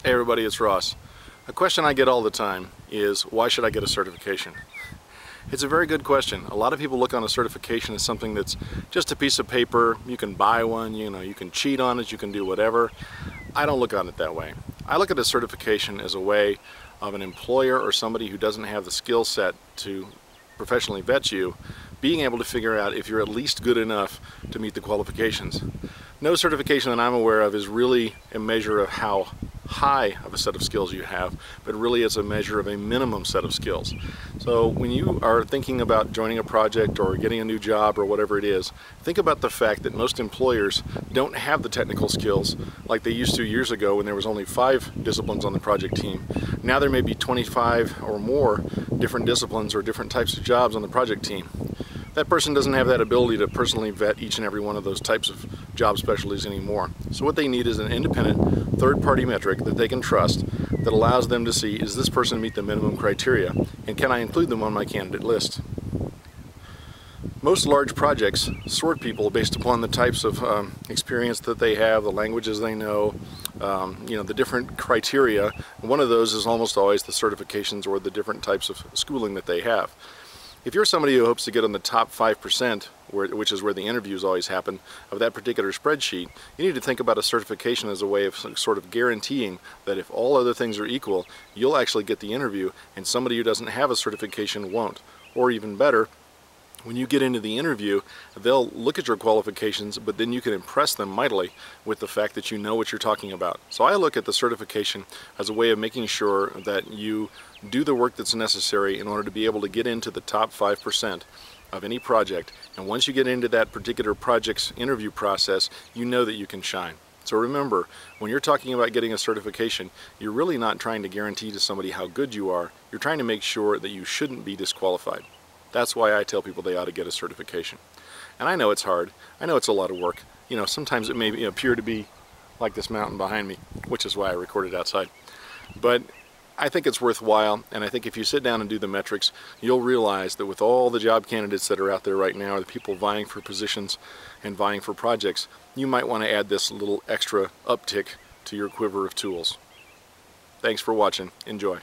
Hey everybody, it's Ross. A question I get all the time is, why should I get a certification? It's a very good question. A lot of people look on a certification as something that's just a piece of paper. You can buy one, you can cheat on it, you can do whatever. I don't look on it that way. I look at a certification as a way of an employer or somebody who doesn't have the skill set to professionally vet you being able to figure out if you're at least good enough to meet the qualifications. No certification that I'm aware of is really a measure of how high of a set of skills you have, but really it's a measure of a minimum set of skills. So when you are thinking about joining a project or getting a new job or whatever it is, think about the fact that most employers don't have the technical skills like they used to years ago when there was only 5 disciplines on the project team. Now there may be 25 or more different disciplines or different types of jobs on the project team. That person doesn't have that ability to personally vet each and every one of those types of job specialties anymore. So what they need is an independent third-party metric that they can trust that allows them to see, is this person meet the minimum criteria and can I include them on my candidate list? Most large projects sort people based upon the types of experience that they have, the languages they know, the different criteria. One of those is almost always the certifications or the different types of schooling that they have. If you're somebody who hopes to get on the top 5%, which is where the interviews always happen, of that particular spreadsheet, you need to think about a certification as a way of sort of guaranteeing that if all other things are equal, you'll actually get the interview and somebody who doesn't have a certification won't. Or even better, when you get into the interview, they'll look at your qualifications, but then you can impress them mightily with the fact that you know what you're talking about. So I look at the certification as a way of making sure that you do the work that's necessary in order to be able to get into the top 5% of any project. And once you get into that particular project's interview process, you know that you can shine. So remember, when you're talking about getting a certification, you're really not trying to guarantee to somebody how good you are. You're trying to make sure that you shouldn't be disqualified. That's why I tell people they ought to get a certification. And I know it's hard. I know it's a lot of work. Sometimes it may appear to be like this mountain behind me, which is why I recorded outside. But I think it's worthwhile, and I think if you sit down and do the metrics, you'll realize that with all the job candidates that are out there right now, or the people vying for positions and vying for projects, you might want to add this little extra uptick to your quiver of tools. Thanks for watching. Enjoy.